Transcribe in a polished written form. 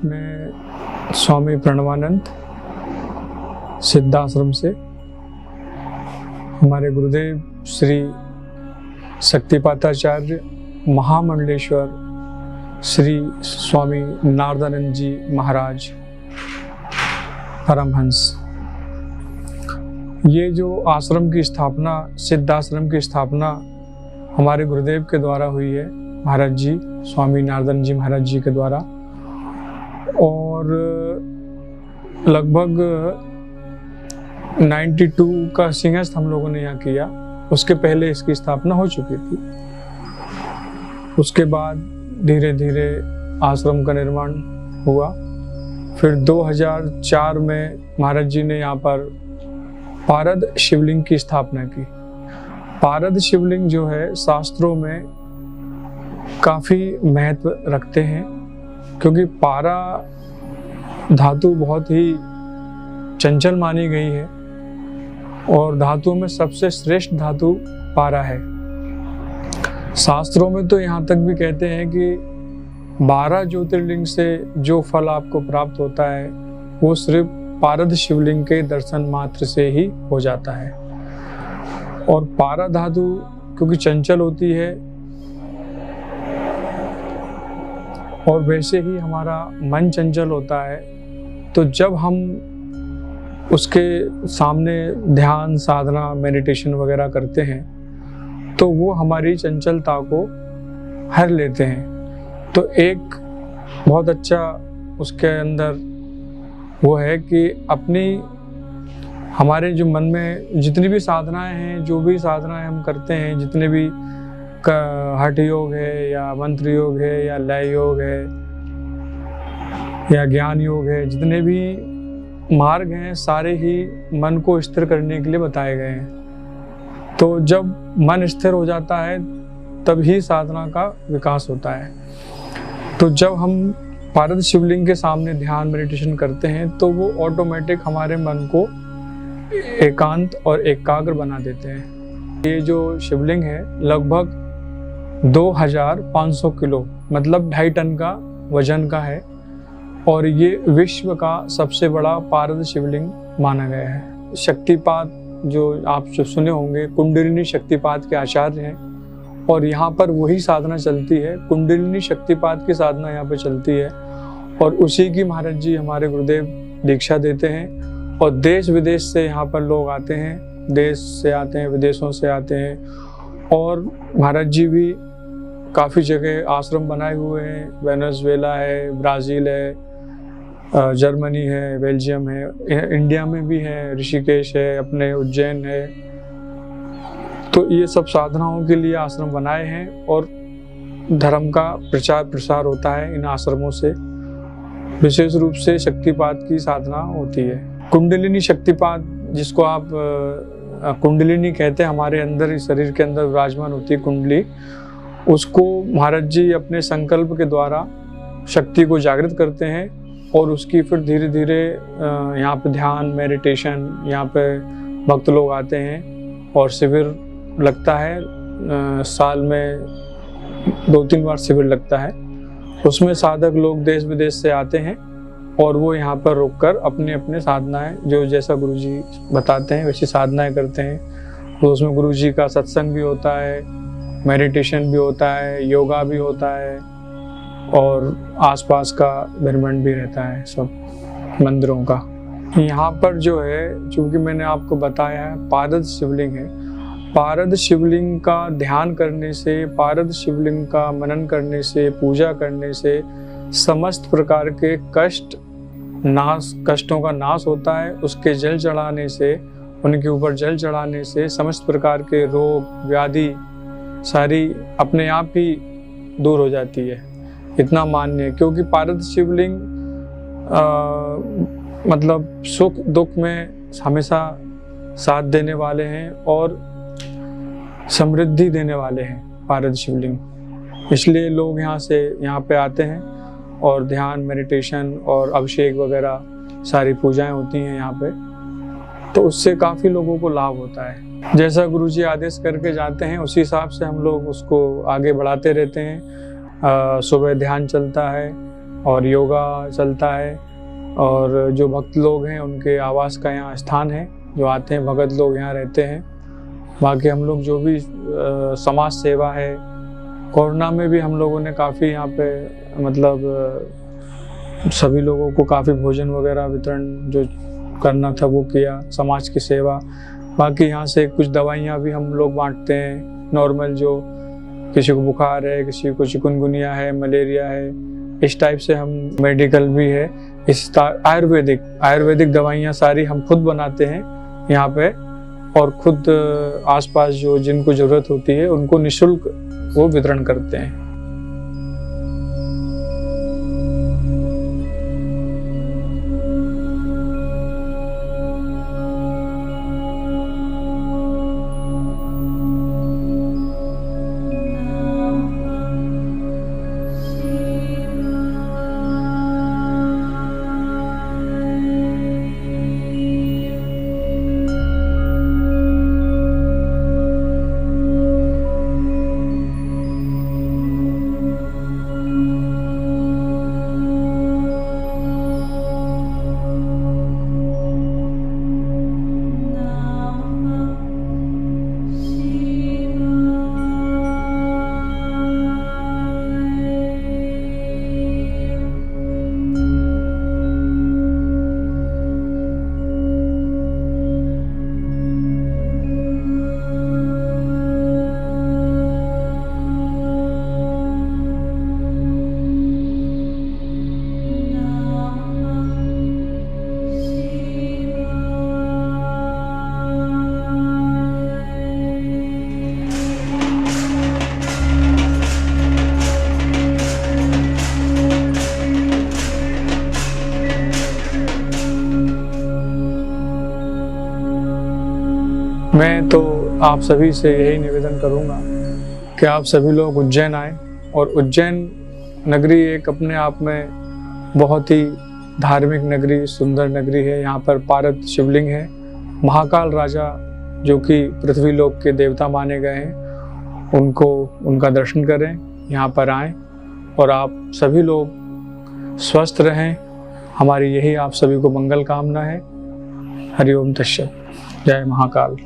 मैं स्वामी प्रणवानंद सिद्धाश्रम से, हमारे गुरुदेव श्री शक्तिपाताचार्य महामंडलेश्वर श्री स्वामी नारदानंद जी महाराज परमहंस, ये जो आश्रम की स्थापना, सिद्धाश्रम की स्थापना हमारे गुरुदेव के द्वारा हुई है, महाराज जी स्वामी नारदानंद जी महाराज जी के द्वारा। और लगभग 92 का सिंहस्थ हम लोगों ने यहाँ किया। उसके पहले इसकी स्थापना हो चुकी थी। उसके बाद धीरे धीरे आश्रम का निर्माण हुआ। फिर 2004 में महाराज जी ने यहाँ पर पारद शिवलिंग की स्थापना की। पारद शिवलिंग जो है शास्त्रों में काफ़ी महत्व रखते हैं, क्योंकि पारा धातु बहुत ही चंचल मानी गई है और धातुओं में सबसे श्रेष्ठ धातु पारा है। शास्त्रों में तो यहाँ तक भी कहते हैं कि 12 ज्योतिर्लिंग से जो फल आपको प्राप्त होता है वो सिर्फ पारद शिवलिंग के दर्शन मात्र से ही हो जाता है। और पारा धातु क्योंकि चंचल होती है और वैसे ही हमारा मन चंचल होता है, तो जब हम उसके सामने ध्यान, साधना, मेडिटेशन वगैरह करते हैं तो वो हमारी चंचलता को हर लेते हैं। तो एक बहुत अच्छा उसके अंदर वो है कि अपनी हमारे जो मन में जितनी भी साधनाएं हैं, जो भी साधनाएं हम करते हैं, जितने भी हठ योग है या मंत्र योग है या लय योग है या ज्ञान योग है, जितने भी मार्ग हैं सारे ही मन को स्थिर करने के लिए बताए गए हैं। तो जब मन स्थिर हो जाता है तभी साधना का विकास होता है। तो जब हम पारद शिवलिंग के सामने ध्यान, मेडिटेशन करते हैं तो वो ऑटोमेटिक हमारे मन को एकांत और एकाग्र बना देते हैं। ये जो शिवलिंग है लगभग 2500 किलो मतलब 2.5 टन का वजन का है और ये विश्व का सबसे बड़ा पारद शिवलिंग माना गया है। शक्तिपात जो आप जो सुने होंगे, कुंडलिनी शक्तिपात के आचार्य हैं और यहाँ पर वही साधना चलती है। कुंडलिनी शक्तिपात की साधना यहाँ पे चलती है और उसी की महाराज जी हमारे गुरुदेव दीक्षा देते हैं। और देश विदेश से यहाँ पर लोग आते हैं, देश से आते हैं, विदेशों से आते हैं। और महाराज जी भी काफ़ी जगह आश्रम बनाए हुए हैं। वेनेजुएला है, ब्राज़ील है, जर्मनी है, बेल्जियम है, इंडिया में भी है, ऋषिकेश है, अपने उज्जैन है। तो ये सब साधनाओं के लिए आश्रम बनाए हैं और धर्म का प्रचार प्रसार होता है इन आश्रमों से। विशेष रूप से शक्तिपात की साधना होती है। कुंडलिनी शक्तिपात, जिसको आप कुंडलिनी कहते हैं, हमारे अंदर इस शरीर के अंदर विराजमान होती है कुंडली, उसको महाराज जी अपने संकल्प के द्वारा शक्ति को जागृत करते हैं और उसकी फिर धीरे धीरे यहाँ पे ध्यान, मेडिटेशन, यहाँ पे भक्त लोग आते हैं और शिविर लगता है। साल में 2-3 बार शिविर लगता है। उसमें साधक लोग देश विदेश से आते हैं और वो यहाँ पर रुककर अपने अपने साधनाएं, जो जैसा गुरुजी बताते हैं वैसी साधनाएं करते हैं। तो उसमें गुरुजी का सत्संग भी होता है, मेडिटेशन भी होता है, योगा भी होता है और आसपास का ब्रह्मांड भी रहता है, सब मंदिरों का। यहाँ पर जो है, चूँकि मैंने आपको बताया है पारद शिवलिंग है, पारद शिवलिंग का ध्यान करने से, पारद शिवलिंग का मनन करने से, पूजा करने से समस्त प्रकार के कष्टों का नाश होता है। उसके जल चढ़ाने से, उनके ऊपर जल चढ़ाने से समस्त प्रकार के रोग, व्याधि सारी अपने आप ही दूर हो जाती है। इतना मान्य है, क्योंकि पारद शिवलिंग मतलब सुख दुख में हमेशा साथ देने वाले हैं और समृद्धि देने वाले हैं पारद शिवलिंग। इसलिए लोग यहाँ पे आते हैं और ध्यान, मेडिटेशन और अभिषेक वगैरह सारी पूजाएं होती हैं यहाँ पे। तो उससे काफ़ी लोगों को लाभ होता है। जैसा गुरुजी आदेश करके जाते हैं उसी हिसाब से हम लोग उसको आगे बढ़ाते रहते हैं। सुबह ध्यान चलता है, और योगा चलता है। और जो भक्त लोग हैं उनके आवास का यहाँ स्थान है, जो आते हैं भगत लोग यहाँ रहते हैं। बाकी हम लोग जो भी समाज सेवा है, कोरोना में भी हम लोगों ने काफ़ी यहाँ पे मतलब सभी लोगों को काफ़ी भोजन वगैरह वितरण जो करना था वो किया, समाज की सेवा। बाकी यहाँ से कुछ दवाइयाँ भी हम लोग बांटते हैं नॉर्मल, जो किसी को बुखार है, किसी को चिकनगुनिया है, मलेरिया है, इस टाइप से हम मेडिकल भी है। इस आयुर्वेदिक दवाइयाँ सारी हम खुद बनाते हैं यहाँ पे, और खुद आसपास जो जिनको ज़रूरत होती है उनको निःशुल्क वो वितरण करते हैं। मैं तो आप सभी से यही निवेदन करूंगा कि आप सभी लोग उज्जैन आएँ। और उज्जैन नगरी एक अपने आप में बहुत ही धार्मिक नगरी, सुंदर नगरी है। यहाँ पर पारद शिवलिंग है। महाकाल राजा जो कि पृथ्वी लोक के देवता माने गए हैं, उनका दर्शन करें, यहाँ पर आएँ और आप सभी लोग स्वस्थ रहें। हमारी यही आप सभी को मंगल कामना है। हरि ओम तत्सत। जय महाकाल।